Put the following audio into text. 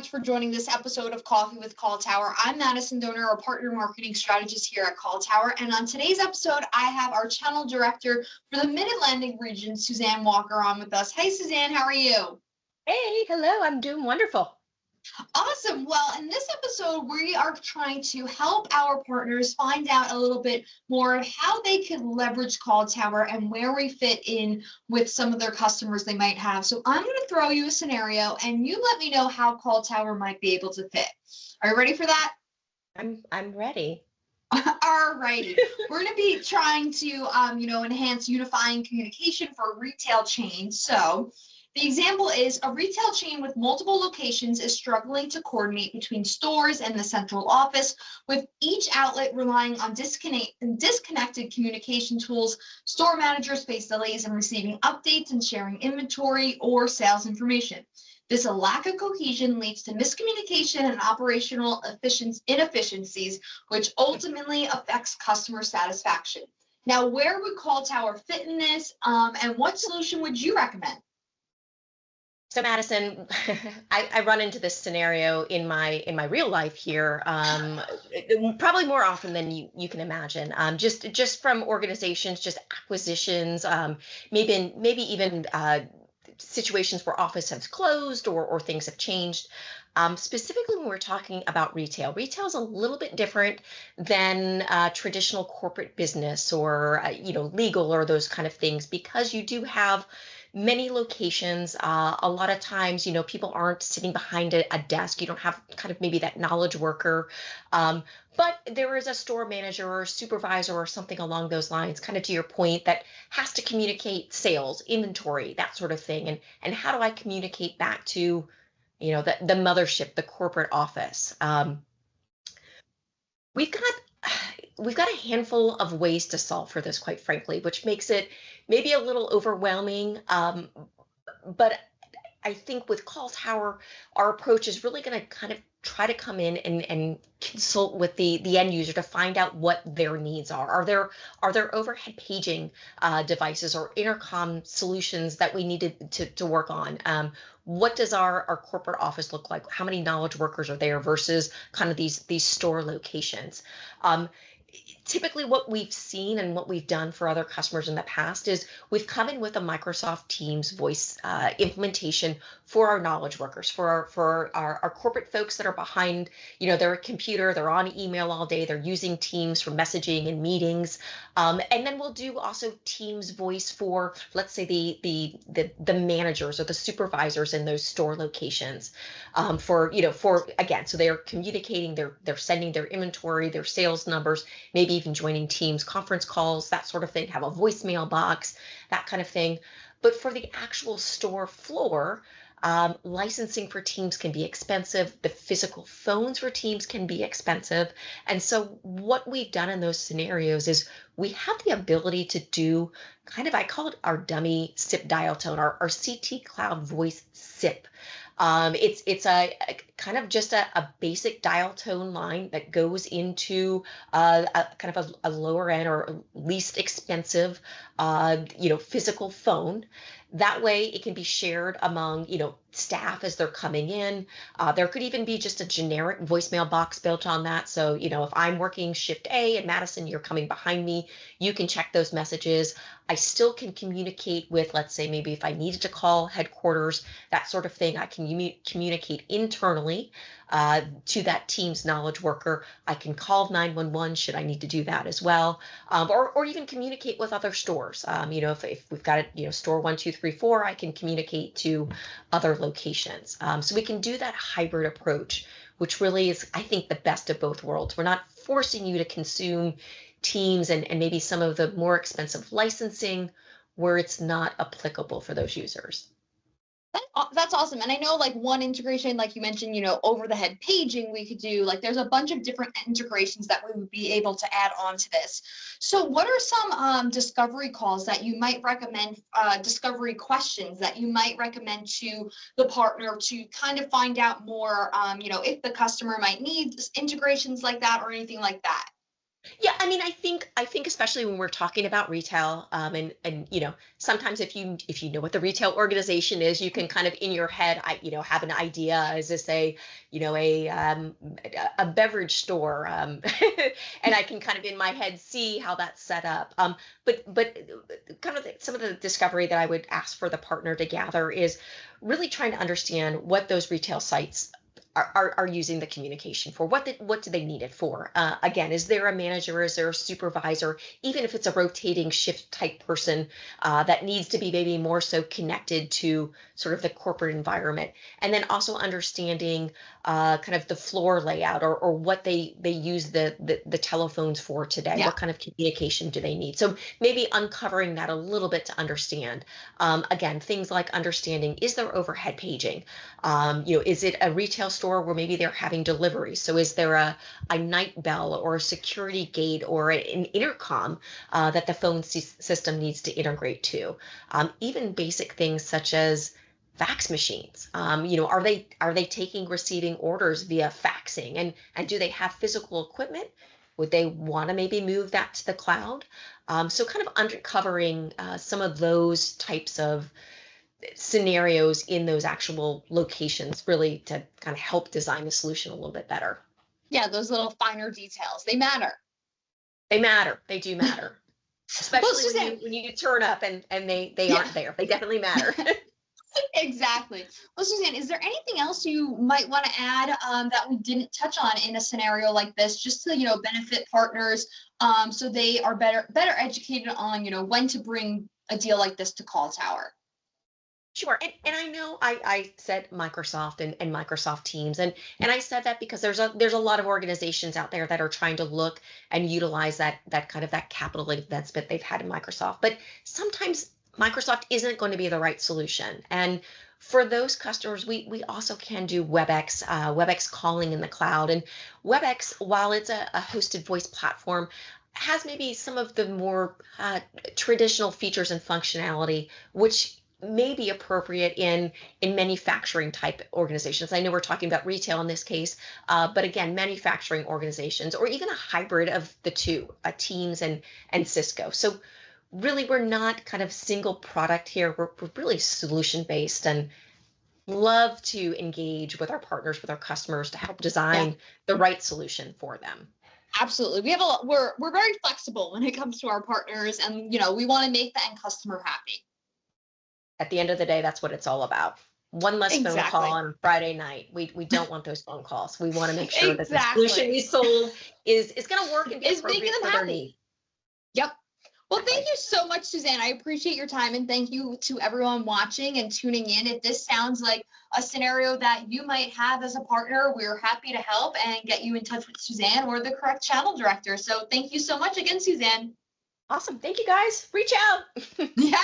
much for joining this episode of Coffee with CallTower. I'm Madison Doner, a partner marketing strategist here at CallTower. And on today's episode, I have our channel director for the Midlanding region, Suzanne Walker, on with us. Hey, Suzanne, how are you? Hey, hello, I'm doing wonderful. Awesome. Well, in this episode, we are trying to help our partners find out a little bit more how they can leverage CallTower and where we fit in with some of their customers they might have. So I'm going to throw you a scenario and you let me know how CallTower might be able to fit. Are you ready for that? I'm ready. All righty. We're going to be trying to, enhance unifying communication for retail chains. So the example is a retail chain with multiple locations is struggling to coordinate between stores and the central office, with each outlet relying on disconnected communication tools. Store managers face delays in receiving updates and sharing inventory or sales information. This lack of cohesion leads to miscommunication and operational inefficiencies, which ultimately affects customer satisfaction. Now, where would CallTower fit in this, and what solution would you recommend? So Madison, I run into this scenario in my real life here, probably more often than you can imagine. Just from organizations, just acquisitions, maybe even situations where office has closed or things have changed. Specifically when we're talking about retail is a little bit different than traditional corporate business or legal or those kind of things, because you do have many locations. A lot of times, people aren't sitting behind a desk. You don't have kind of maybe that knowledge worker, but there is a store manager or supervisor or something along those lines, kind of to your point, that has to communicate sales, inventory, that sort of thing. And how do I communicate back to, the mothership, the corporate office? We've got a handful of ways to solve for this, quite frankly, which makes it maybe a little overwhelming. But I think with CallTower, our approach is really going to kind of try to come in and consult with the end user to find out what their needs are. Are there overhead paging devices or intercom solutions that we needed to work on? What does our corporate office look like? How many knowledge workers are there versus kind of these store locations? Typically what we've seen and what we've done for other customers in the past is we've come in with a Microsoft Teams voice implementation for our knowledge workers, for our corporate folks that are behind, their computer, they're on email all day, they're using Teams for messaging and meetings. And then we'll do also Teams voice for, let's say, the managers or the supervisors in those store locations, for again, so they're communicating, they're sending their inventory, their sales numbers, maybe even joining Teams conference calls, that sort of thing, have a voicemail box, that kind of thing. But for the actual store floor, licensing for Teams can be expensive. The physical phones for Teams can be expensive. And so what we've done in those scenarios is we have the ability to do kind of, I call it our dummy SIP dial tone, our CT Cloud Voice SIP. It's a kind of just a basic dial tone line that goes into a kind of a lower end or least expensive, physical phone. That way it can be shared among, staff as they're coming in. There could even be just a generic voicemail box built on that. So, if I'm working shift A and Madison, you're coming behind me, you can check those messages. I still can communicate with, let's say, maybe if I needed to call headquarters, that sort of thing, I can communicate internally to that Teams knowledge worker. I can call 911 should I need to do that as well, or even communicate with other stores. If we've got store 1, 2, 3, 4, I can communicate to other locations. So we can do that hybrid approach, which really is, I think, the best of both worlds. We're not forcing you to consume Teams and maybe some of the more expensive licensing where it's not applicable for those users. That's awesome. And I know, like, one integration, like you mentioned, over the head paging, we could do, like, there's a bunch of different integrations that we would be able to add on to this. So what are some discovery calls that you might recommend, discovery questions that you might recommend to the partner to kind of find out more, if the customer might need integrations like that or anything like that? Yeah, I mean, I think especially when we're talking about retail, and sometimes if you know what the retail organization is, you can kind of in your head, have an idea. Is this a beverage store? And I can kind of in my head see how that's set up. But kind of some of the discovery that I would ask for the partner to gather is really trying to understand what those retail sites are using the communication for. What do they need it for? Again, is there a manager? Is there a supervisor? Even if it's a rotating shift type person that needs to be maybe more so connected to sort of the corporate environment, and then also understanding kind of the floor layout or what they use the telephones for today. Yeah. What kind of communication do they need? So maybe uncovering that a little bit to understand. Again, things like understanding, is there overhead paging? Is it a retail store where maybe they're having deliveries? So is there a night bell or a security gate or an intercom that the phone system needs to integrate to? Even basic things such as fax machines. Are they taking receiving orders via faxing, and do they have physical equipment? Would they want to maybe move that to the cloud? So kind of uncovering some of those types of scenarios in those actual locations really to kind of help design the solution a little bit better. Yeah, those little finer details, they matter. They matter. They do matter. Well, Especially Suzanne, when you turn up and they yeah, aren't there. They definitely matter. exactly. Well, Suzanne, is there anything else you might want to add that we didn't touch on in a scenario like this, just to benefit partners, so they are better educated on when to bring a deal like this to CallTower? Sure. And I know I said Microsoft and Microsoft Teams, and I said that because there's a lot of organizations out there that are trying to look and utilize that kind of that capital investment they've had in Microsoft. But sometimes Microsoft isn't going to be the right solution. And for those customers, we also can do WebEx calling in the cloud. And WebEx, while it's a hosted voice platform, has maybe some of the more traditional features and functionality, which may be appropriate in manufacturing type organizations. I know we're talking about retail in this case, but again, manufacturing organizations, or even a hybrid of the two, Teams and Cisco. So really, we're not kind of single product here. We're really solution based, and love to engage with our partners, with our customers, to help Yeah, design the right solution for them. absolutely. We're very flexible when it comes to our partners, and we want to make the end customer happy. At the end of the day, that's what it's all about. One less phone call Exactly. on Friday night. We don't want those phone calls. We want to make sure that the solution Exactly. we sold is going to work and be Is making appropriate them for their happy. need. Yep. Well, thank Exactly. you so much, Suzanne. I appreciate your time, and thank you to everyone watching and tuning in. If this sounds like a scenario that you might have as a partner, we're happy to help and get you in touch with Suzanne or the correct channel director. So thank you so much again, Suzanne. Awesome. Thank you guys. Reach out. Yeah.